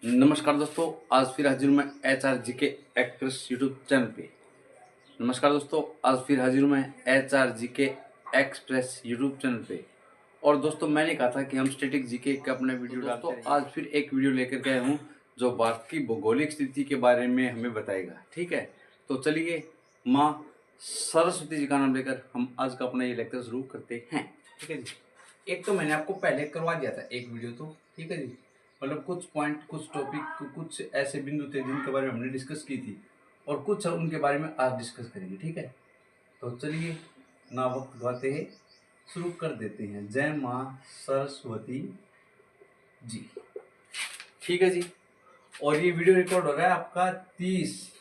नमस्कार दोस्तों, आज फिर हाजिर हूँ मैं HRGK एक्सप्रेस यूट्यूब चैनल पे। नमस्कार दोस्तों, आज फिर हाजिर हूँ मैं HRGK एक्सप्रेस यूट्यूब चैनल पे। और दोस्तों, मैंने कहा था कि हम स्टैटिक जीके का अपना वीडियो डालते हैं। आज फिर एक वीडियो लेकर के आया हूँ जो भारत की भौगोलिक स्थिति के बारे में हमें बताएगा। ठीक है, तो चलिए माँ सरस्वती जी का नाम लेकर हम आज का अपना ये लेक्चर शुरू करते हैं। ठीक है जी, एक तो मैंने आपको पहले करवा दिया था एक वीडियो, तो ठीक है जी, मतलब कुछ पॉइंट, कुछ टॉपिक, कुछ ऐसे बिंदु थे जिनके बारे में हमने डिस्कस की थी और कुछ उनके बारे में आज डिस्कस करेंगे। ठीक है, तो चलिए ना वक्त गवाते हैं, शुरू कर देते हैं। जय माँ सरस्वती जी। ठीक है जी, और ये वीडियो रिकॉर्ड हो रहा है आपका 30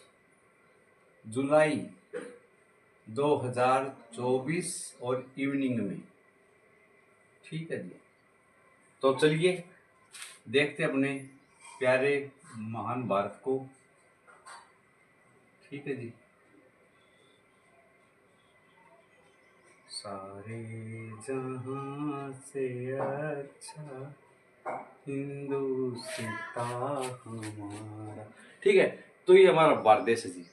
जुलाई 2024 और इवनिंग में। ठीक है जी, तो चलिए देखते अपने प्यारे महान भारत को। ठीक है जी, सारे जहां से अच्छा हिंदुस्तान हमारा। ठीक है, तो ये हमारा भारत देश है जी।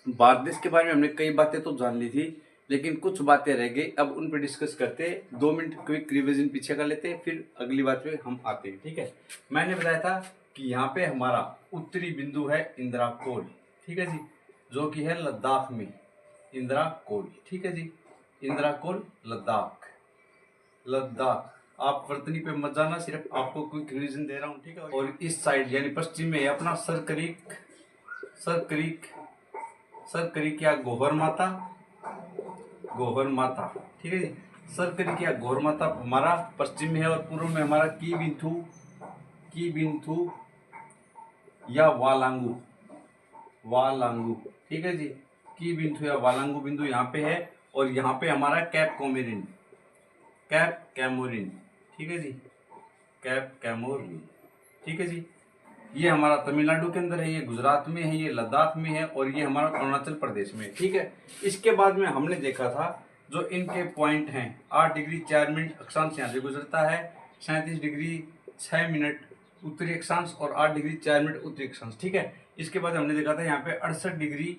भारत देश के बारे में हमने कई बातें तो जान ली थी, लेकिन कुछ बातें रह गई। अब उन पर डिस्कस करते हैं। 2 मिनट क्विक रिवीजन पीछे कर लेते हैं, फिर अगली बात पे हम आते हैं। ठीक है, मैंने बताया था कि यहाँ पे हमारा उत्तरी बिंदु है इंदिरा कोल। ठीक है जी, जो कि है लद्दाख में इंदिरा कोल। ठीक है जी, इंदिरा कोल लद्दाख। लद्दाख आप वर्तनी पे मत जाना, सिर्फ आपको क्विक रिवीजन दे रहा हूँ। ठीक है, और इस साइड यानी पश्चिम में है अपना sir creek. Sir creek, sir creek या गोहर माता, गोहर माता। ठीक है जी, सर क्रीक या गोहर माता हमारा पश्चिम में है, और पूर्व में हमारा की बिंथु, की बिंथु या वालांगू, वालांगू। ठीक है जी, की बिंदु या वालांगू बिंदु यहाँ पे है, और यहाँ पे हमारा कैप कोमेरिन, कैप कैमोरिन। ठीक है जी, कैप कैमोरिन। ठीक है जी, ये हमारा तमिलनाडु के अंदर है, ये गुजरात में है, ये लद्दाख में है, और ये हमारा अरुणाचल प्रदेश में है। ठीक है, इसके बाद में हमने देखा था जो इनके पॉइंट हैं, 8 डिग्री 4 मिनट अक्षांश यहाँ से गुजरता है, 37 डिग्री 6 मिनट उत्तरी अक्षांश, और 8 डिग्री 4 मिनट उत्तरी अक्षांश। ठीक है, इसके बाद हमने देखा था यहाँ पे 68 डिग्री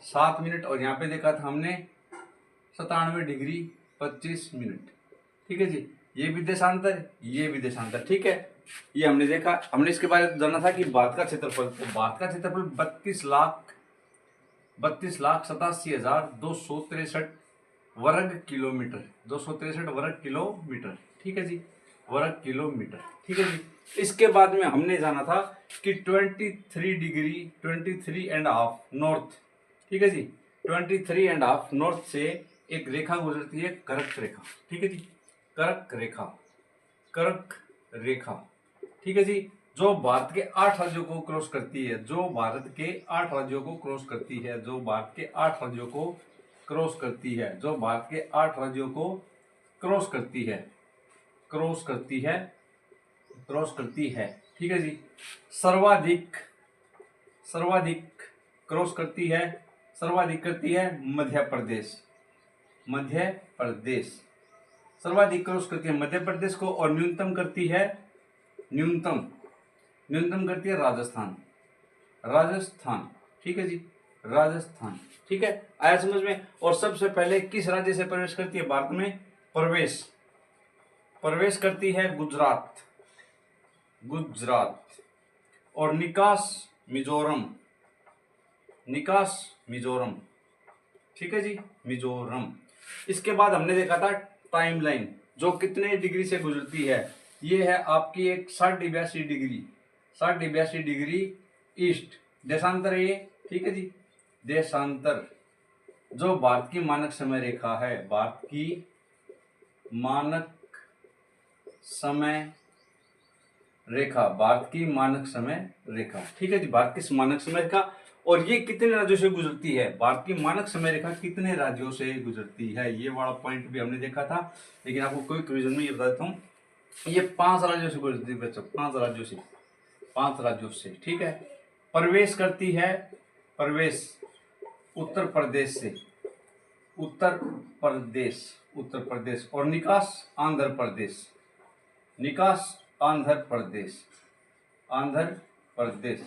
7 मिनट, और यहाँ पे देखा था हमने 97 डिग्री 25 मिनट। ठीक है जी, ये भी देशांतर, ये भी देशांतर। ठीक है, ये हमने देखा। हमने इसके बारे में जाना था कि भारत का क्षेत्रफल, तो भारत का क्षेत्रफल 32,87,263 वर्ग किलोमीटर, 263 वर्ग किलोमीटर। ठीक है जी, वर्ग किलोमीटर। ठीक है जी, इसके बाद में हमने जाना था कि 23 डिग्री 23.5 नॉर्थ। ठीक है जी, 23.5 नॉर्थ से एक रेखा गुजरती है, कर्क रेखा। ठीक है जी, कर्क रेखा, कर्क रेखा। ठीक है जी, जो भारत के 8 राज्यों को क्रॉस करती है, जो भारत के 8 राज्यों को क्रॉस करती है, जो भारत के 8 राज्यों को क्रॉस करती है, जो भारत के 8 राज्यों को क्रॉस करती है, क्रॉस करती है, क्रॉस करती है। ठीक है जी, सर्वाधिक, सर्वाधिक क्रॉस करती है, सर्वाधिक करती है मध्य प्रदेश, मध्य प्रदेश सर्वाधिक क्रॉस करती है मध्य प्रदेश को, और न्यूनतम करती है, न्यूनतम, न्यूनतम करती है राजस्थान, राजस्थान। ठीक है जी, राजस्थान। ठीक है, आया समझ में। और सबसे पहले किस राज्य से प्रवेश करती है भारत में? प्रवेश, प्रवेश करती है गुजरात, गुजरात, और निकास मिजोरम, निकास मिजोरम। ठीक है जी, मिजोरम। इसके बाद हमने देखा था टाइमलाइन, जो कितने डिग्री से गुजरती है। ये है आपकी एक 60-82 डिग्री, 60-82 डिग्री ईस्ट, देशांतर है ये। ठीक है जी, देशांतर। जो भारत की मानक समय रेखा है, भारत की मानक समय रेखा, भारत की मानक समय रेखा। ठीक है जी, भारत की मानक समय रेखा, और ये कितने राज्यों से गुजरती है? भारत की मानक समय रेखा कितने राज्यों से गुजरती है, ये वाला पॉइंट भी हमने देखा था, लेकिन आपको कोई क्विज़न में ये बता देता हूँ। ये 5 राज्यों से गुजरती है बच्चों, 5 राज्यों से, 5 राज्यों से। ठीक है, प्रवेश करती है, प्रवेश उत्तर प्रदेश से, उत्तर प्रदेश, उत्तर प्रदेश, और निकास आंध्र प्रदेश, निकास आंध्र प्रदेश। आंध्र प्रदेश,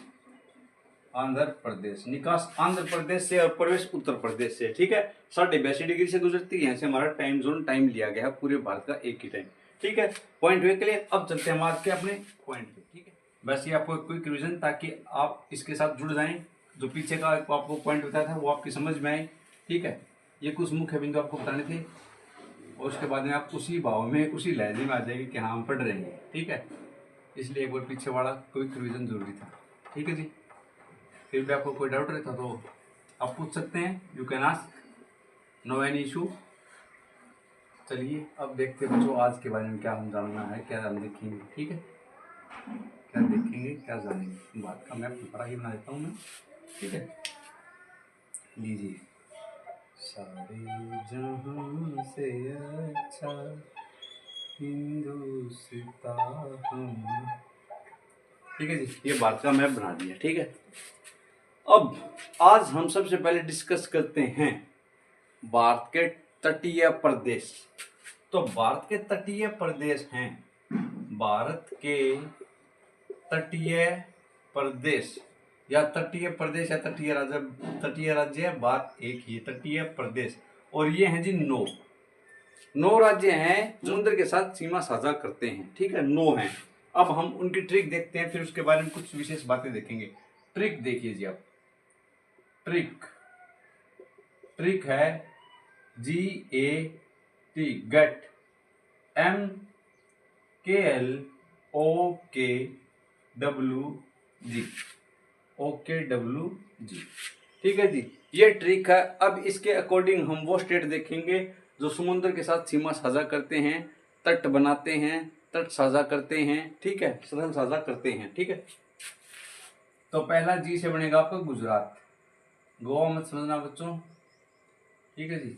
आंध्र प्रदेश। निकास आंध्र प्रदेश से और प्रवेश उत्तर प्रदेश से। ठीक है, 82.5 डिग्री से गुजरती है। यहाँ से हमारा टाइम जोन टाइम लिया गया है पूरे भारत का एक ही टाइम। ठीक है, पॉइंट वे के लिए अब चलते हैं हम आज के अपने पॉइंट पे। ठीक है, बस ये आपको क्विक रिवीजन ताकि आप इसके साथ जुड़ जाएं। जो पीछे का आपको पॉइंट बताया था वो आपकी समझ में आए। ठीक है, ये कुछ मुख्य बिंदु आपको बताने थे और उसके बाद में आप उसी भाव में उसी लहजे में आ जाएगी कि हाँ हम पढ़ रहे हैं। ठीक है, इसलिए एक बार पीछे वाला क्विक रिवीजन जरूरी था। ठीक है जी, फिर भी आपको कोई डाउट रहता तो आप पूछ सकते हैं, you can ask, no any issue. चलिए अब देखते हैं बच्चों आज के बारे में क्या हम जानना है, क्या हम देखेंगे। ठीक है, क्या देखेंगे क्या जानेंगे, बात का मैप बड़ा ही बना देता हूँ मैं। ठीक है, लीजिए। सारे जहां से अच्छा हिंदुस्तान हम। ठीक है जी, ये बात का मैप बना दिया। ठीक है, अब आज हम सबसे पहले डिस्कस करते हैं भारत के तटीय प्रदेश। तो भारत के तटीय प्रदेश हैं, भारत के तटीय प्रदेश या तटीय प्रदेश या तटीय राज्य। तटीय राज्य है, बात एक ही, तटीय प्रदेश। और ये हैं जी 9 राज्य हैं जो समुद्र के साथ सीमा साझा करते हैं। ठीक है, 9 हैं। अब हम उनकी ट्रिक देखते हैं, फिर उसके बारे में कुछ विशेष बातें देखेंगे। ट्रिक देखिए जी, आप ट्रिक ट्रिक है GAT, गेट, MKLOKWG। ठीक है जी, ये ट्रिक है। अब इसके अकॉर्डिंग हम वो स्टेट देखेंगे जो समुद्र के साथ सीमा साझा करते हैं, तट बनाते हैं, तट साझा करते हैं। ठीक है, सरहद साझा करते हैं। ठीक है, तो पहला जी से बनेगा आपका गुजरात। गोवा मत समझना बच्चों। ठीक है जी,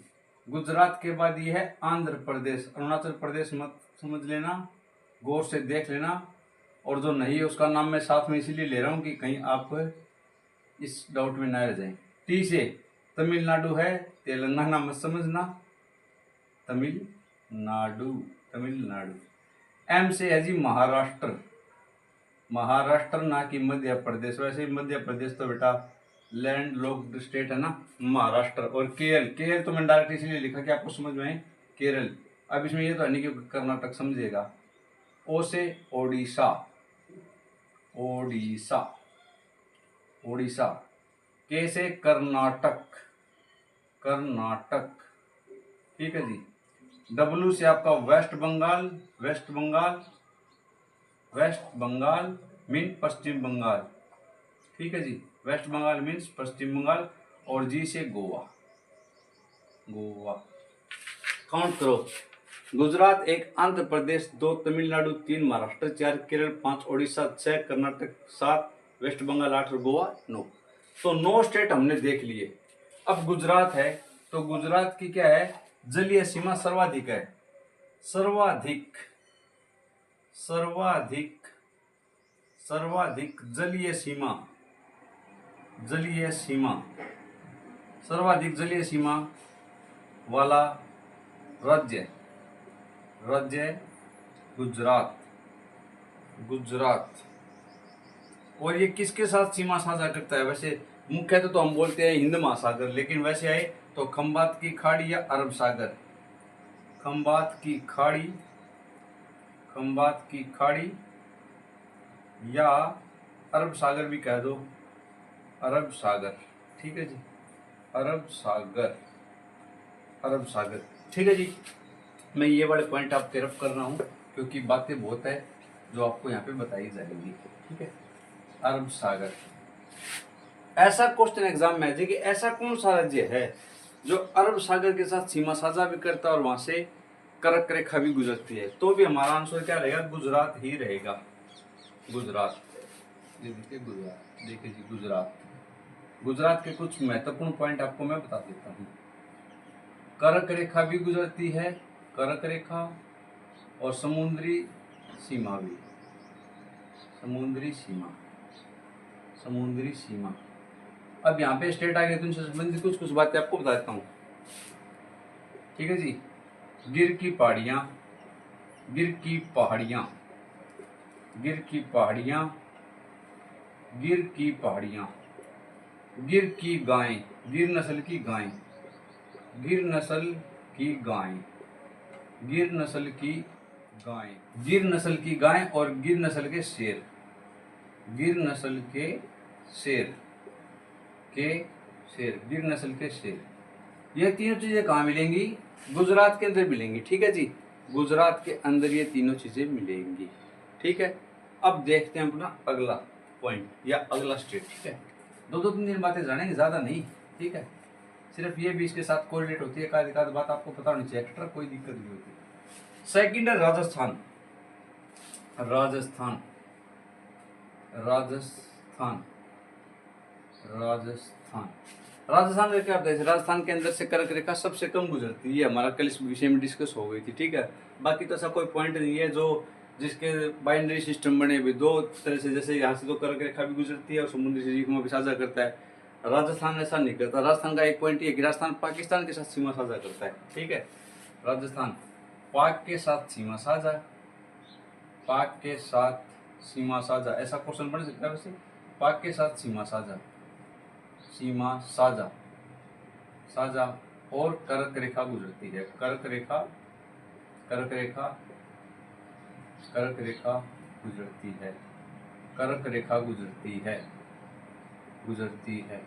गुजरात के बाद ये है आंध्र प्रदेश। अरुणाचल प्रदेश मत समझ लेना, गौर से देख लेना। और जो नहीं है उसका नाम मैं साथ में इसीलिए ले रहा हूँ कि कहीं आप इस डाउट में ना रह जाएं। टी से तमिलनाडु है, तेलंगाना मत समझना, तमिलनाडु, तमिलनाडु। एम से है जी महाराष्ट्र, महाराष्ट्र ना कि मध्य प्रदेश। वैसे मध्य प्रदेश तो बेटा लैंड लॉक्ड स्टेट है ना, महाराष्ट्र। और केरल, केरल तो मैंने डायरेक्ट इसलिए लिखा कि आपको समझ में आए केरल। अब इसमें ये तो है नहीं कि कर्नाटक समझिएगा। ओ से ओडिशा, ओडिशा, ओडिशा। के से कर्नाटक, कर्नाटक। ठीक है जी, डब्ल्यू से आपका West Bengal, West Bengal, West Bengal mean Paschim Bangal. ठीक है जी, West Bengal means Paschim Bangal. और जी से गोवा, गोवा। काउंट करो, गुजरात 1, आंध्र प्रदेश 2, तमिलनाडु 3, महाराष्ट्र 4, केरल 5, ओडिशा 6, कर्नाटक 7, वेस्ट बंगाल 8 और गोवा 9। तो 9 स्टेट हमने देख लिए। अब गुजरात है, तो गुजरात की क्या है, जलीय सीमा सर्वाधिक है, सर्वाधिक, सर्वाधिक, सर्वाधिक जलीय सीमा, जलीय सीमा, सर्वाधिक जलीय सीमा वाला राज्य, राज्य गुजरात, गुजरात। और ये किसके साथ सीमा साझा करता है? वैसे मुख्यतः तो हम बोलते हैं हिंद महासागर, लेकिन वैसे आए तो खंबात की खाड़ी या अरब सागर, खंबात की खाड़ी, खंबात की खाड़ी या अरब सागर भी कह दो, अरब सागर। ठीक है जी, अरब सागर, अरब सागर। ठीक है जी, मैं ये वाले पॉइंट आप तरफ कर रहा हूँ क्योंकि बातें बहुत है जो आपको यहाँ पे बताई जाएंगी। ठीक है, अरब सागर। ऐसा क्वेश्चन एग्जाम में आ जाए कि ऐसा कौन सा राज्य है जो अरब सागर के साथ सीमा साझा भी करता है और वहां से कर्क रेखा भी गुजरती है, तो भी हमारा आंसर क्या रहेगा? गुजरात ही रहेगा, गुजरात। ये देखिए गुजरात, देखिए जी गुजरात। गुजरात के कुछ महत्वपूर्ण पॉइंट आपको मैं बता देता हूँ। कर्क रेखा भी गुजरती है, कर्क रेखा, और समुद्री सीमा भी, समुद्री सीमा, समुद्री सीमा। अब यहाँ पे स्टेट आ गए तो इनसे संबंधित कुछ कुछ बातें आपको बता देता हूँ। ठीक है जी, गिर की पहाड़ियाँ, गिर की पहाड़ियाँ, गिर की पहाड़ियाँ, गिर की पहाड़ियाँ, गिर की गाय, गिर नस्ल की गाय, गिर नस्ल की गाय, गिर नस्ल की गाय, गिर नस्ल की गाय और गिर नस्ल के शेर, गिर नस्ल के शेर, के शेर, गिर नस्ल के शेर। ये तीनों चीजें कहाँ मिलेंगी? गुजरात के अंदर मिलेंगी। ठीक है जी, गुजरात के अंदर ये तीनों चीजें मिलेंगी। ठीक है, अब देखते हैं अपना अगला पॉइंट या अगला स्टेट। ठीक है, दो दो तीन दिन बातें जानेंगे, ज्यादा नहीं। ठीक है, सिर्फ ये भी इसके साथ कोरिलेट होती है, एक आध बात आपको पता होनी चाहिए, एक्स्ट्रा कोई दिक्कत नहीं होती। सेकंड है राजस्थान, राजस्थान, राजस्थान, राजस्थान, राजस्थान का क्या होता है? राजस्थान के अंदर से कर्क रेखा सबसे कम गुजरती है। हमारा कल इस विषय में डिस्कस हो गई थी। ठीक है, बाकी तो ऐसा कोई पॉइंट नहीं है जो जिसके बाइनरी सिस्टम बने हुए दो तरह से, जैसे यहाँ से तो कर्क रेखा भी गुजरती है और समुद्री सीमा भी साझा करता है। राजस्थान ऐसा नहीं करता। राजस्थान का एक पॉइंट ये कि राजस्थान पाकिस्तान के साथ सीमा साझा करता है। ठीक है, राजस्थान पाक के साथ सीमा साझा, पाक के साथ सीमा साझा, ऐसा क्वेश्चन बन सकता है वैसे। पाक के साथ सीमा साझा, सीमा साझा, साझा और कर्क रेखा गुजरती है। कर्क रेखा, कर्क रेखा, कर्क रेखा गुजरती है, कर्क रेखा गुजरती है, गुजरती है।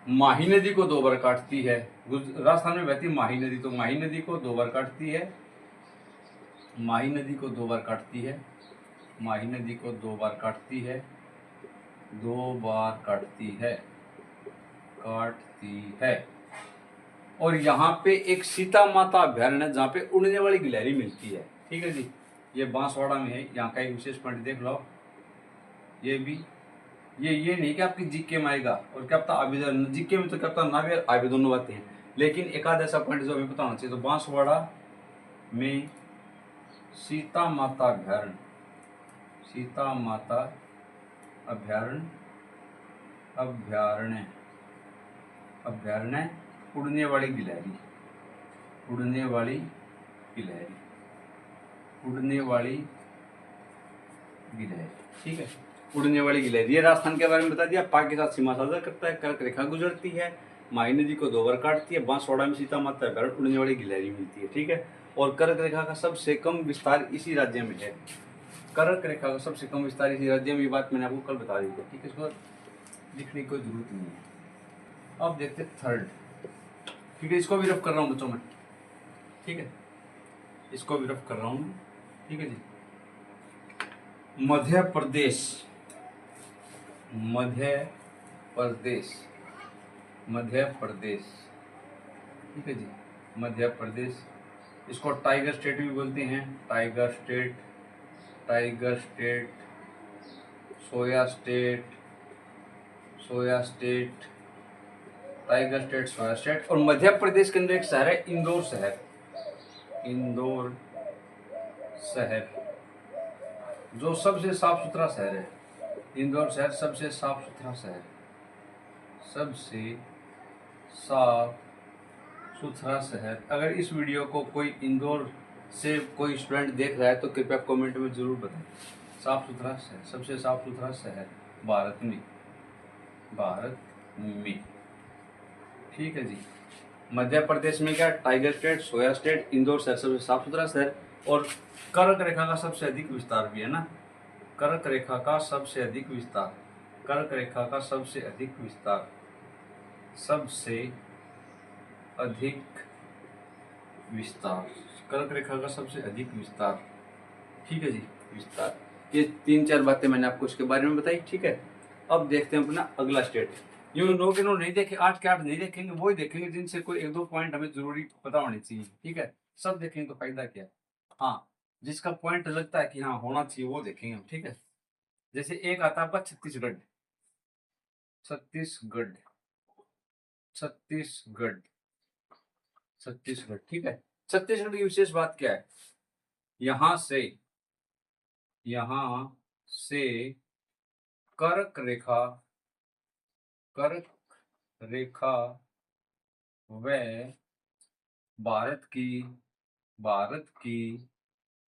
माही नदी को दो बार काटती है। राजस्थान में बहती माही नदी, तो माही नदी को दो बार काटती है, माही नदी को दो बार काटती है, माही नदी को दो बार काटती है, दो बार काटती है, काटती है। और यहाँ पे एक सीता माता अभ्यारण्य है जहाँ पे उड़ने वाली गिलहरी मिलती है। ठीक है जी, ये बांसवाड़ा में है। यहाँ का एक विशेष पॉइंट देख लो, ये भी ये नहीं कि आपकी जीके में आएगा और क्या पता आवेदन, जीके में तो क्या पता ना भी आवे, दोनों बातें हैं, लेकिन एक आध ऐसा पॉइंट जो हमें पता होना चाहिए। तो बांसवाड़ा में सीता माता अभ्यारण्य, सीता माता अभ्यारण्य, अभ्यारण्य, अभ्यारण्य, उड़ने वाली गिलहरी, उड़ने वाली गिलहरी, उड़ने वाली गिलहरी। ठीक है, उड़ने वाली गिलहरी। ये राजस्थान के बारे में बता दिया। पाक के साथ सीमा साझा करता है, कर्क रेखा गुजरती है, माही नदी को दो बार काटती है, बांसवाड़ा में सीता माता अभ्यारण्य, उड़ने वाली गिलहरी मिलती है। ठीक है, और कर्क रेखा का सबसे कम विस्तार इसी राज्य में है। कर्क रेखा का सबसे कम विस्तार इसी राज्य में, ये बात मैंने आपको कल बता दी थी। ठीक है, इसको लिखने की कोई जरूरत नहीं है। अब देखते थर्ड। ठीक है, इसको भी रफ कर रहा हूँ बच्चों में। ठीक है, इसको भी रफ कर रहा हूँ। ठीक है जी, मध्य प्रदेश, मध्य प्रदेश, मध्य प्रदेश। ठीक है जी, मध्य प्रदेश। इसको टाइगर स्टेट भी बोलते हैं, tiger state, tiger state, soya state, soya state, tiger state, soya state. और मध्य प्रदेश के अंदर एक शहर है इंदौर शहर, इंदौर शहर, जो सबसे साफ सुथरा शहर है। इंदौर शहर सबसे साफ सुथरा शहर, सबसे साफ सुथरा शहर। अगर इस वीडियो को कोई इंदौर से कोई स्टूडेंट देख रहा है तो कृपया कमेंट में जरूर बताएं। साफ सुथरा शहर, सबसे साफ सुथरा शहर भारत में, भारत में। ठीक है जी, मध्य प्रदेश में क्या? Tiger state, soya state, Indore शहर सबसे साफ सुथरा शहर। और कर्क रेखा का सबसे अधिक विस्तार भी है ना, कर्क रेखा का सबसे अधिक विस्तार, कर्क रेखा का सबसे अधिक विस्तार, सबसे अधिक विस्तार, कर्क रेखा का सबसे अधिक विस्तार। ठीक है जी, विस्तार। ये तीन चार बातें मैंने आपको इसके बारे में बताई। ठीक है, अब देखते हैं अपना अगला स्टेट। यूं नो के नो नहीं देखे, 8 के 8 नहीं देखेंगे, वही देखेंगे जिनसे कोई एक दो पॉइंट हमें जरूरी पता होनी चाहिए। ठीक है, सब देखेंगे तो फायदा क्या है। हाँ, जिसका पॉइंट लगता है कि हाँ होना चाहिए वो देखेंगे हम। ठीक है, जैसे एक आता है आपका छत्तीसगढ़, छत्तीसगढ़, छत्तीसगढ़, छत्तीसगढ़। ठीक है, छत्तीसगढ़ की विशेष बात क्या है? यहां से, यहां से कर्क रेखा, कर्क रेखा व भारत की, भारत की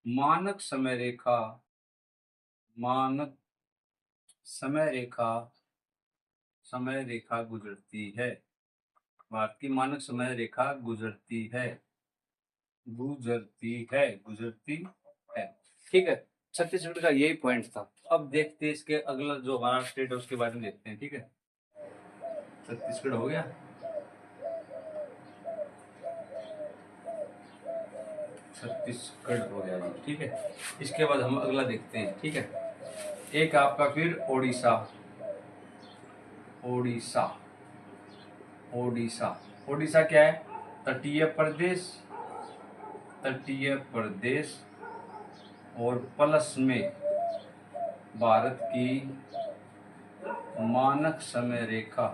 मानक समय रेखा, मानक समय रेखा गुजरती है। भारत की मानक समय रेखा गुजरती है। ठीक है, छत्तीसगढ़ का यही पॉइंट था। अब देखते हैं इसके अगला जो हमारा स्टेट है उसके बारे में देखते हैं। ठीक है, छत्तीसगढ़ हो गया, छत्तीसगढ़ हो गया जी। ठीक है, इसके बाद हम अगला देखते हैं। ठीक है, एक आपका फिर ओडिशा। ओडिशा क्या है? तटीय प्रदेश और प्लस में भारत की मानक समय रेखा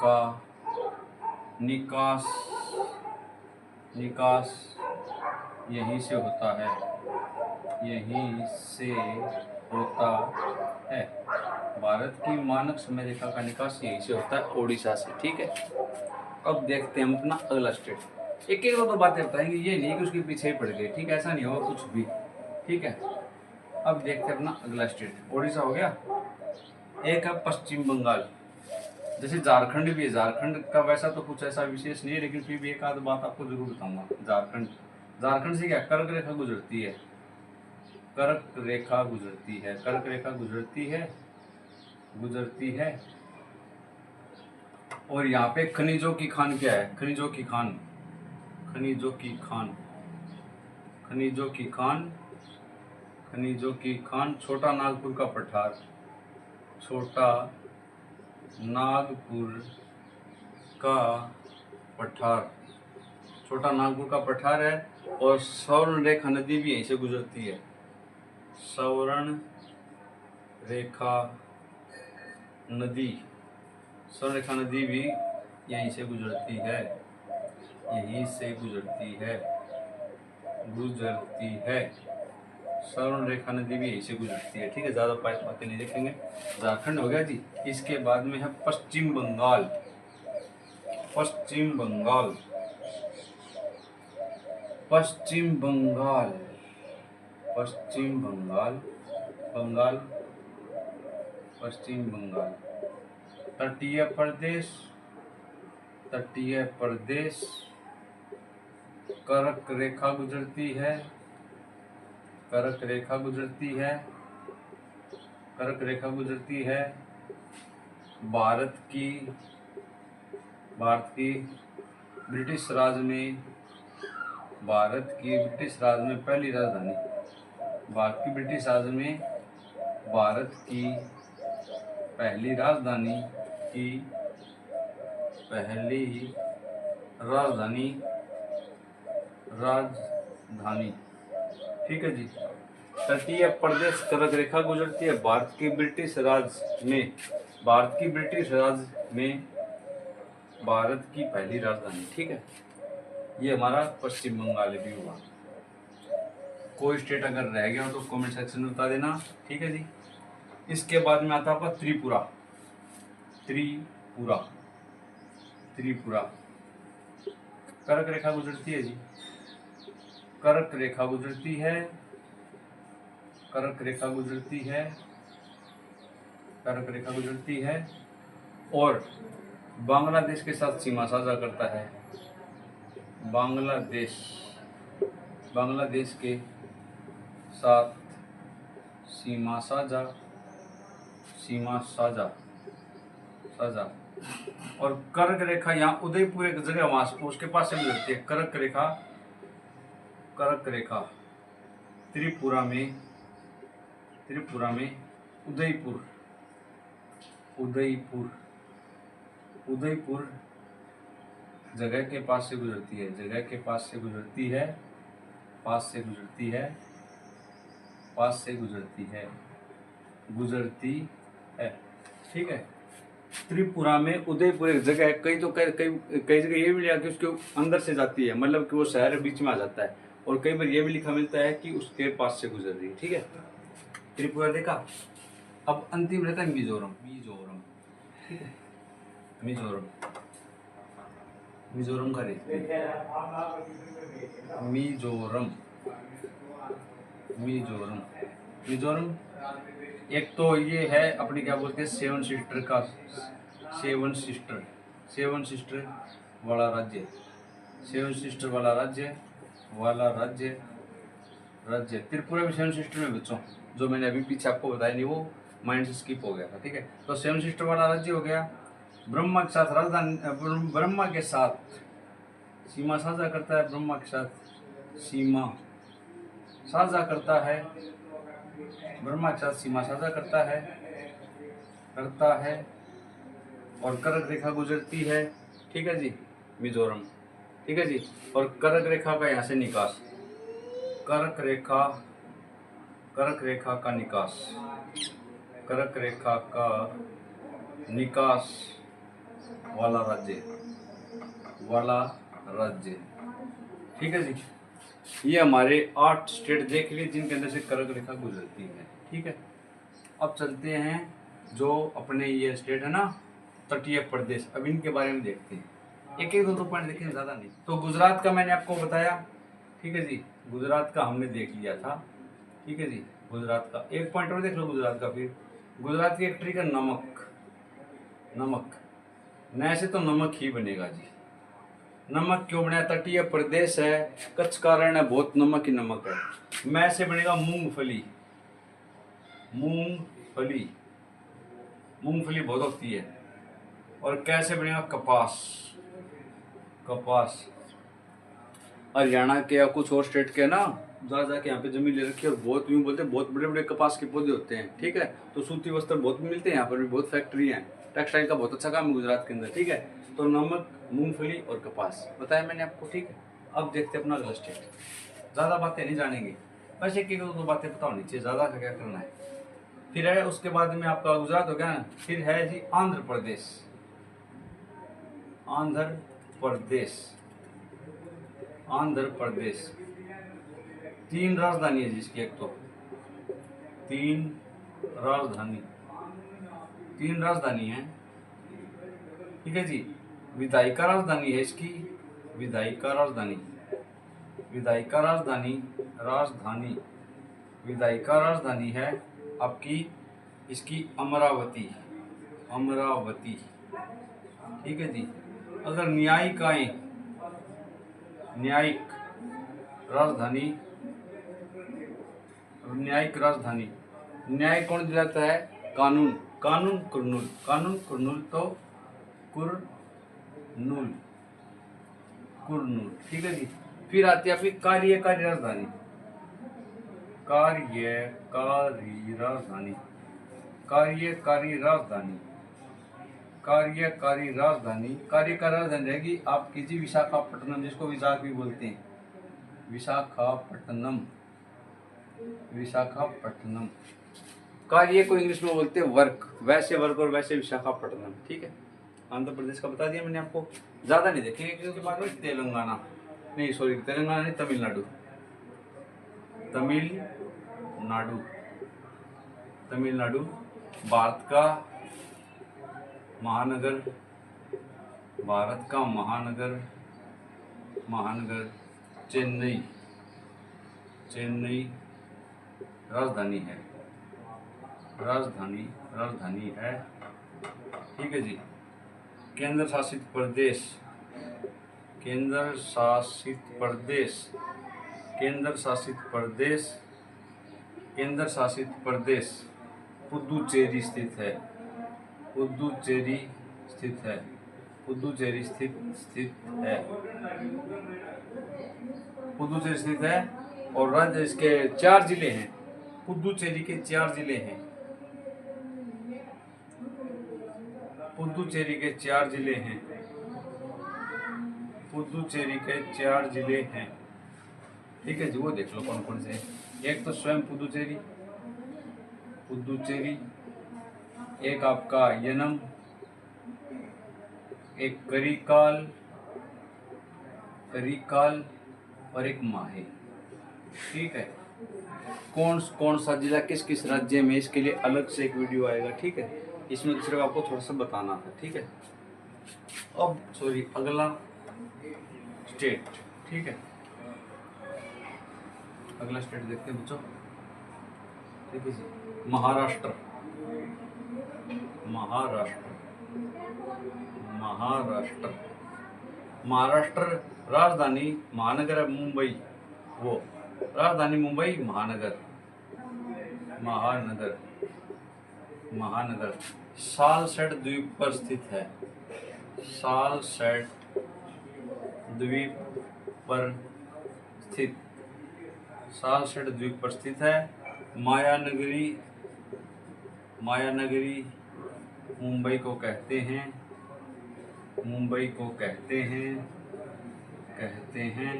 का निकास यहीं से होता है। भारत की मानक समय रेखा का निकास यहीं से होता है, ओडिशा से। ठीक है, अब देखते हैं हम अपना अगला स्टेट। एक एक तो बातें बताएंगे, ये नहीं कि उसके पीछे ही पड़ गए। ठीक है, ऐसा नहीं होगा कुछ भी। ठीक है, अब देखते हैं अपना अगला स्टेट। ओडिशा हो गया, एक है पश्चिम बंगाल। जैसे झारखंड भी है, झारखंड का वैसा तो कुछ ऐसा विशेष नहीं है, लेकिन फिर भी एक आध बात आपको जरूर बताऊंगा। झारखंड से क्या कर्क रेखा गुजरती है। और यहाँ पे खनिजों की खान क्या है? खनिजों की खान छोटा नागपुर का पठार है। और स्वर्ण रेखा नदी भी यहीं से गुजरती है। स्वर्ण रेखा नदी भी यहीं से गुजरती है। स्वर्ण रेखा नदी भी यहीं से गुजरती है। ठीक है, ज्यादा बातें नहीं देखेंगे। झारखंड हो गया जी। इसके बाद में है पश्चिम बंगाल। तटीय प्रदेश, कर्क रेखा गुजरती है। भारत की ब्रिटिश राज में पहली राजधानी ठीक है जी। तटीय प्रदेश कर्क रेखा गुजरती है भारत की ब्रिटिश राज में भारत की पहली राजधानी। ठीक है, ये हमारा पश्चिम बंगाल भी हुआ। कोई स्टेट अगर रह गया हो तो कमेंट सेक्शन में बता देना। ठीक है जी। इसके बाद में आता है आपका त्रिपुरा। कर्क रेखा गुजरती है जी। कर्क रेखा गुजरती है और बांग्लादेश के साथ सीमा साझा करता है। बांग्लादेश के साथ सीमा साझा। और कर्क रेखा यहाँ उदयपुर एक जगह, वहां उसके पास से गुजरती है। कर्क रेखा त्रिपुरा में उदयपुर जगह के पास से गुजरती है। ठीक है, त्रिपुरा में उदयपुर एक जगह है। कई जगह ये भी लिखा कि उसके अंदर से जाती है, मतलब कि वो शहर बीच में आ जाता है। और कई बार ये भी लिखा मिलता है कि उसके पास से गुजर रही है। ठीक है, त्रिपुरा देखा। अब अंतिम रहता है मिजोरम। ठीक है, मिजोरम का देखते हैं। मिजोरम, मिजोरम, मिजोरम एक तो ये है अपनी क्या बोलते हैं सेवन सिस्टर का, सेवन सिस्टर, सेवन सिस्टर वाला राज्य, सेवन सिस्टर वाला राज्य, वाला राज्य, राज्य त्रिपुरा भी सेवन सिस्टर में बच्चों, जो मैंने अभी पीछे आपको बताया नहीं वो माइंड से स्किप हो गया था। ठीक है, तो सेवन सिस्टर वाला राज्य हो गया। ब्रह्मा के साथ राजधानी, ब्रह्मा के साथ सीमा साझा करता है, ब्रह्मा के साथ सीमा साझा करता है, ब्रह्मा के साथ सीमा साझा करता है, करता है और कर्क रेखा गुजरती है। ठीक है जी, मिजोरम। ठीक है जी, और कर्क रेखा का यहाँ से निकास, कर्क रेखा, कर्क रेखा का निकास, कर्क रेखा का निकास वाला राज्य, वाला राज्य। ठीक है जी, ये हमारे 8 स्टेट देख लिए जिनके अंदर से कर्क रेखा गुजरती है। ठीक है, अब चलते हैं जो अपने ये स्टेट है ना तटीय प्रदेश, अब इनके बारे में देखते हैं। एक एक दो पॉइंट देखें, ज़्यादा नहीं। तो गुजरात का मैंने आपको बताया। ठीक है जी, गुजरात का हमने देख लिया था। ठीक है जी, गुजरात का एक पॉइंट और देख लो गुजरात का। फिर गुजरात की एक ट्रिक है नमक, नमक नए से तो नमक ही बनेगा जी। नमक क्यों बना? तटीय प्रदेश है, कच्छ का रण है, बहुत नमक ही नमक है। मैं से बनेगा मूंगफली, मूंगफली, मूंगफली बहुत होती है। और कैसे बनेगा? कपास, कपास। हरियाणा के या कुछ और स्टेट के ना जाके यहाँ पे जमीन ले रखी है और बहुत यूँ बोलते हैं बहुत बड़े बड़े कपास के पौधे होते हैं। ठीक है, तो सूती वस्त्र बहुत मिलते हैं यहाँ पर भी, बहुत फैक्ट्री हैं, टेक्सटाइल का बहुत अच्छा काम है गुजरात के अंदर। ठीक है, तो नमक, मूंगफली और कपास बताया मैंने आपको। ठीक है, अब देखते हैं अपना अगला स्टेट। ज़्यादा बातें नहीं जानेंगे, बस एक दो बातें पता होनी चाहिए, ज़्यादा का क्या करना है। फिर है उसके बाद में आपका गुजरात हो गया ना, फिर है जी आंध्र प्रदेश, आंध्र प्रदेश, आंध्र प्रदेश। 3 राजधानी है जिसकी, एक तो 3 राजधानी, 3 राजधानी है। ठीक है जी, विधायिका राजधानी है इसकी, विधायिका राजधानी, विधायिका राजधानी, राजधानी, विधायिका राजधानी है आपकी इसकी अमरावती, अमरावती। ठीक है जी, अगर न्यायिकाएं, न्यायिक राजधानी, न्यायिक राजधानी, न्याय कौन दिलाता है? कानून, कानून कुरनूल, कानून कुरनूल, तो कुरनूल, कुरनूल। ठीक है जी, फिर आती है आपकी कार्यकारी राजधानी, कार्यकारी राजधानी, कार्यकारी राजधानी, कार्यकारी राजधानी, कार्यकारी राजधानी रहेगी आपकी जी विशाखापट्टनम, जिसको विशाख भी बोलते हैं, विशाखापट्टनम, विशाखापट्टनम। कार्य को इंग्लिश में बोलते हैं वर्क, वैसे वर्क और वैसे विशाखापट्टनम। ठीक है, आंध्र प्रदेश का बता दिया मैंने आपको, ज़्यादा नहीं देखेंगे क्योंकि बाद में तेलंगाना, नहीं सॉरी तेलंगाना नहीं, तमिलनाडु, तमिलनाडु, तमिलनाडु भारत का महानगर, भारत का महानगर, महानगर चेन्नई, चेन्नई राजधानी है, राजधानी, राजधानी है। ठीक है जी, केंद्र शासित प्रदेश, केंद्र शासित प्रदेश, केंद्र शासित प्रदेश, केंद्र शासित प्रदेश पुदुचेरी स्थित है, पुदुचेरी स्थित है, पुदुचेरी स्थित है, पुदुचेरी स्थित है। और राज्य इसके 4 जिले हैं, पुदुचेरी के 4 जिले हैं, पुदुचेरी के 4 जिले हैं, पुदुचेरी के 4 जिले हैं। ठीक है जी, वो देख लो कौन कौन से। एक तो स्वयं पुदुचेरी, पुदुचेरी, एक आपका यनम, एक करिकाल, करिकाल और एक माहे। ठीक है, कौन कौन सा जिला किस किस राज्य में, इसके लिए अलग से एक वीडियो आएगा। ठीक है, इसमें सिर्फ आपको थोड़ा सा बताना था। ठीक है, अब सॉरी अगला स्टेट। ठीक है, अगला स्टेट देखते हैं बच्चों। ठीक है जी, महाराष्ट्र। महाराष्ट्र, महाराष्ट्र, महाराष्ट्र राजधानी महानगर है मुंबई। वो राजधानी मुंबई, महानगर, महानगर, महानगर सालसेट द्वीप पर स्थित है। सालसेट द्वीप पर स्थित, सालसेट द्वीप पर स्थित है। मायानगरी, मायानगरी मुंबई को कहते हैं, मुंबई को कहते हैं, कहते हैं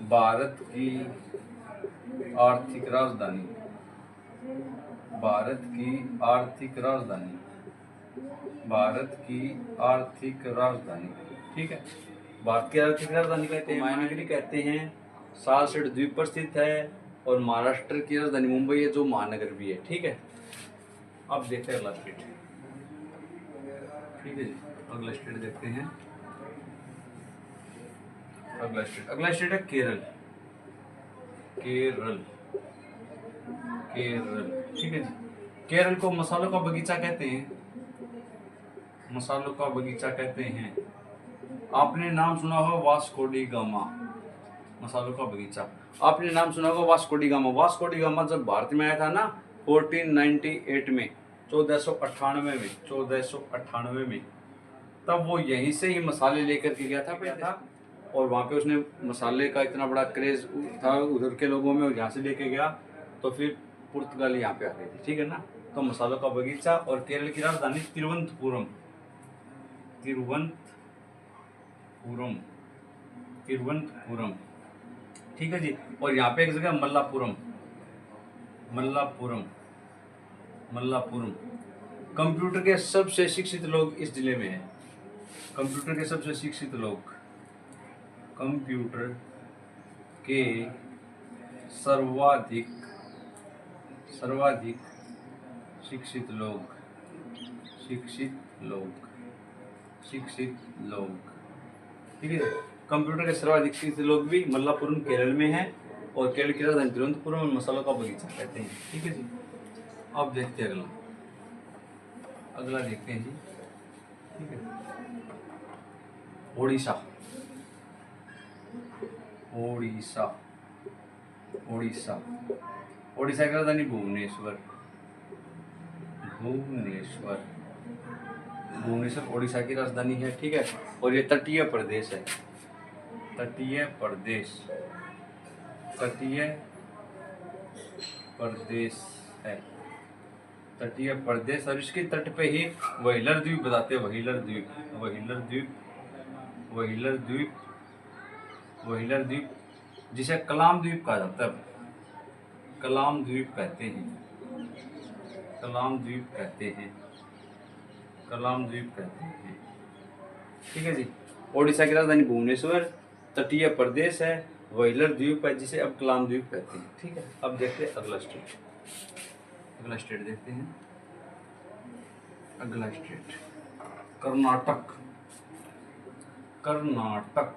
भारत की आर्थिक राजधानी, भारत की आर्थिक राजधानी, भारत की आर्थिक राजधानी। ठीक है, भारत की आर्थिक राजधानी कहते हैं, मायानगरी कहते हैं, सालसेट द्वीप पर स्थित है, और महाराष्ट्र की राजधानी मुंबई है, जो महानगर भी है। ठीक है, अब देखते हैं अगला स्टेट। ठीक है जी, अगला स्टेट देखते हैं। अगला स्टेट है केरल। केरल, केरल। ठीक है जी, केरल को मसालों का बगीचा कहते हैं, मसालों का बगीचा कहते हैं। आपने नाम सुना होगा वास्को डी गामा, मसालों का बगीचा। आपने नाम सुना होगा Vasco D gamma. Vasco D gamma जब भारत में आया था ना 1498 में, 1498 में, 1498 में, तब वो यहीं से ही मसाले लेकर के गया था और वहाँ पे उसने मसाले का इतना बड़ा क्रेज था उधर के लोगों में, और यहाँ से लेके गया तो फिर पुर्तगाली यहाँ पे आ गई थी। ठीक है ना, तो मसालों का बगीचा। और केरल की राजधानी तिरुवनंतपुरम, तिरुवनंतपुरम, तिरुवनंतपुरम। ठीक है जी, और यहाँ पे एक जगह मल्लापुरम, मल्लापुरम, मल्लापुरम। कंप्यूटर के सबसे शिक्षित लोग इस जिले में हैं। कंप्यूटर के सबसे शिक्षित लोग, कंप्यूटर के सर्वाधिक, सर्वाधिक शिक्षित लोग, शिक्षित लोग, शिक्षित लोग। ठीक है, कंप्यूटर के सर्वाधिक शिक्षित लोग भी मल्लापुरम केरल में है, और केरल की राजधानी तिरुवनंतपुरम में मसालों का बगीचा कहते हैं। ठीक है जी, अब देखते हैं अगला, अगला देखते हैं जी। ठीक है, ओडिशा, ओडिशा, ओडिशा, ओडिशा की राजधानी भुवनेश्वर, भुवनेश्वर, भुवनेश्वर ओडिशा की राजधानी है। ठीक है, और ये तटीय प्रदेश है, तटीय प्रदेश, तटीय प्रदेश है, तटीय प्रदेश। और इसके तट पे ही व्हीलर द्वीप बताते हैं, व्हीलर द्वीप, व्हीलर द्वीप, व्हीलर द्वीप, व्हीलर द्वीप, जिसे कलाम द्वीप कहा जाता है, कलाम द्वीप कहते हैं, कलाम द्वीप कहते हैं, कलाम द्वीप कहते हैं। ठीक है जी, ओडिशा की राजधानी भुवनेश्वर, तटीय प्रदेश है, व्हीलर द्वीप है, जिसे अब कलाम द्वीप कहते हैं। ठीक है, अब देखते हैं अगला स्टेट, अगला स्टेट देखते हैं। अगला स्टेट कर्नाटक, कर्नाटक,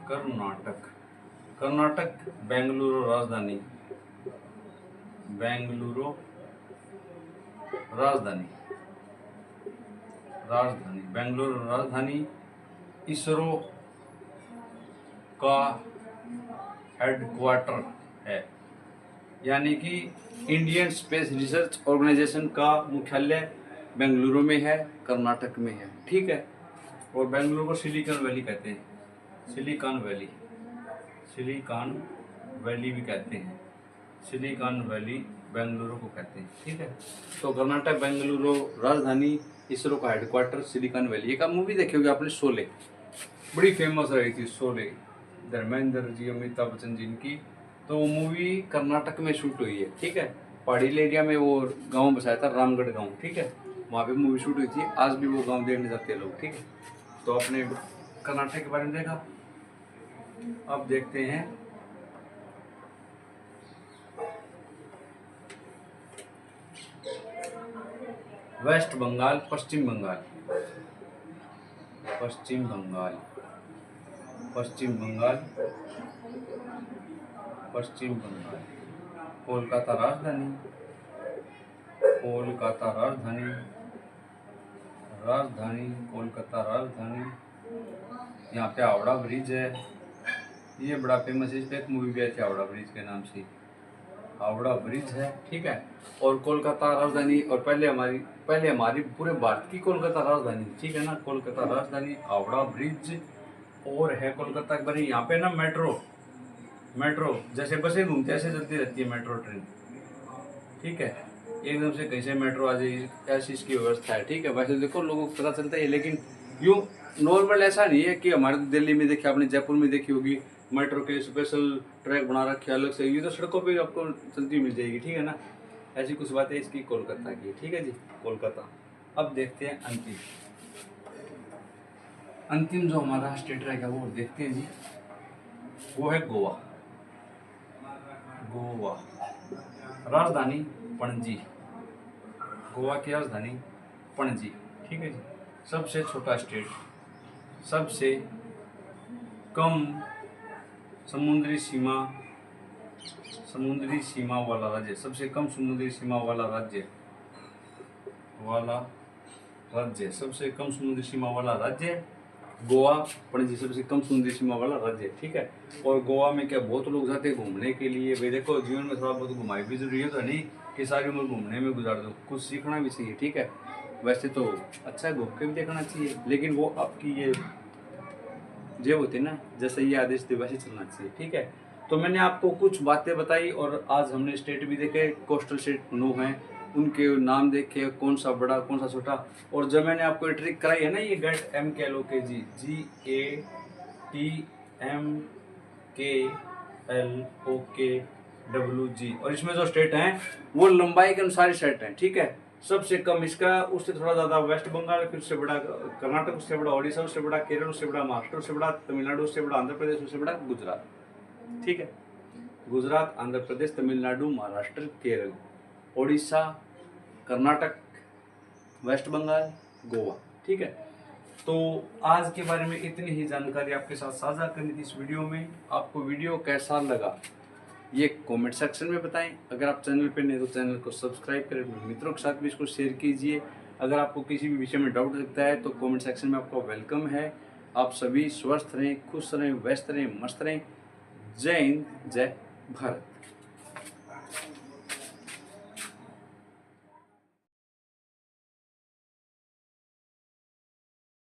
कर्नाटक, कर्नाटक बेंगलुरु राजधानी, बेंगलुरु राजधानी, राजधानी बेंगलुरु राजधानी। इसरो का हेडक्वार्टर है, यानी कि इंडियन स्पेस रिसर्च ऑर्गेनाइजेशन का मुख्यालय बेंगलुरु में है, कर्नाटक में है। ठीक है, और बेंगलुरु को सिलिकॉन वैली कहते हैं, सिलिकॉन वैली, सिलिकॉन वैली भी कहते हैं, सिलिकॉन वैली बेंगलुरु को कहते हैं। ठीक है, तो कर्नाटक बेंगलुरु राजधानी, इसरो का हेडक्वार्टर, सिलिकॉन वैली। एक आप मूवी देखी होगी आपने, शोले, बड़ी फेमस रही थी शोले, धर्मेंद्र जी, अमिताभ बच्चन जी की। तो वो मूवी कर्नाटक में शूट हुई है। ठीक है, पहाड़ी एरिया में वो गांव बसाया था, रामगढ़ गांव। ठीक है, वहाँ पे मूवी शूट हुई थी। आज भी वो गांव देखने जाते हैं लोग। ठीक है, तो आपने कर्नाटक के बारे में देखा। अब देखते हैं वेस्ट बंगाल, पश्चिम बंगाल, पश्चिम बंगाल, पश्चिम बंगाल, पश्चिम बंगाल। कोलकाता राजधानी, कोलकाता राजधानी, राजधानी कोलकाता राजधानी। यहाँ पे हावड़ा ब्रिज है, ये बड़ा फेमस है, इस पे एक मूवी भी आई थी हावड़ा ब्रिज के नाम से, हावड़ा ब्रिज है, ठीक है। और कोलकाता राजधानी, और पहले हमारी पूरे भारत की कोलकाता राजधानी, ठीक है ना, कोलकाता राजधानी, हावड़ा ब्रिज। और है कोलकाता के बारे यहाँ पे ना मेट्रो जैसे बसें घूमते ऐसे चलती रहती है मेट्रो ट्रेन, ठीक है। एकदम से कहीं से मेट्रो आ जाए, ऐसी इसकी व्यवस्था है, ठीक है। वैसे देखो लोगों को पता चलता है, लेकिन यूँ नॉर्मल ऐसा नहीं है कि हमारे दिल्ली में देखिए, आपने जयपुर में देखी होगी मेट्रो के स्पेशल ट्रैक बना रखे अलग से, ये तो सड़कों पे आपको चलती मिल जाएगी, ठीक है ना। ऐसी कुछ बातें इसकी कोलकाता की, ठीक है जी, कोलकाता। अब देखते हैं अंतिम जो हमारा स्टेट रहेगा वो देखते हैं जी, वो है गोवा। गोवा राजधानी पणजी, गोवा की राजधानी पणजी, ठीक है जी। सबसे छोटा स्टेट, सबसे कम समुद्री सीमा वाला राज्य, सबसे कम समुद्री सीमा वाला राज्य, सबसे कम समुद्री सीमा वाला राज्य गोवा, पणजी सबसे कम समुद्री सीमा वाला राज्य, ठीक है। और गोवा में क्या बहुत लोग जाते हैं घूमने के लिए, भाई देखो जीवन में थोड़ा बहुत घुमाई भी जरूरी है, तो नहीं कि सारी उम्र घूमने में गुजार दो, कुछ सीखना भी चाहिए, ठीक है। वैसे तो अच्छा है, घूम के भी देखना चाहिए, लेकिन वो आपकी ये जो होती है ना, जैसे ये आदेश थे वैसे चलना चाहिए, ठीक है। तो मैंने आपको कुछ बातें बताई, और आज हमने स्टेट भी देखे, कोस्टल स्टेट 9 हैं, उनके नाम देखे, कौन सा बड़ा कौन सा छोटा। और जब मैंने आपको ये ट्रिक कराई है ना, ये GATMKLOKG, GATMKLOKWG, और इसमें जो स्टेट हैं वो लंबाई के अनुसार स्टेट हैं, ठीक है। सबसे कम इसका, उससे थोड़ा ज़्यादा वेस्ट बंगाल, फिर उससे बड़ा कर्नाटक, उससे बड़ा ओडिशा, उससे बड़ा केरल, उससे बड़ा महाराष्ट्र, उससे बड़ा तमिलनाडु, उससे बड़ा आंध्र प्रदेश, उससे बड़ा गुजरात, ठीक है। गुजरात, आंध्र प्रदेश, तमिलनाडु, महाराष्ट्र, केरल, ओडिशा, कर्नाटक, वेस्ट बंगाल, गोवा, ठीक है। तो आज के बारे में इतनी ही जानकारी आपके साथ साझा करनी थी इस वीडियो में। आपको वीडियो कैसा लगा ये कमेंट सेक्शन में बताएं। अगर आप चैनल पे नए तो चैनल को सब्सक्राइब करें, मित्रों के साथ भी इसको शेयर कीजिए। अगर आपको किसी भी विषय में डाउट लगता है तो कमेंट सेक्शन में आपका वेलकम है। आप सभी स्वस्थ रहें, खुश रहें, व्यस्त रहें, मस्त रहें। जय हिंद, जय भारत।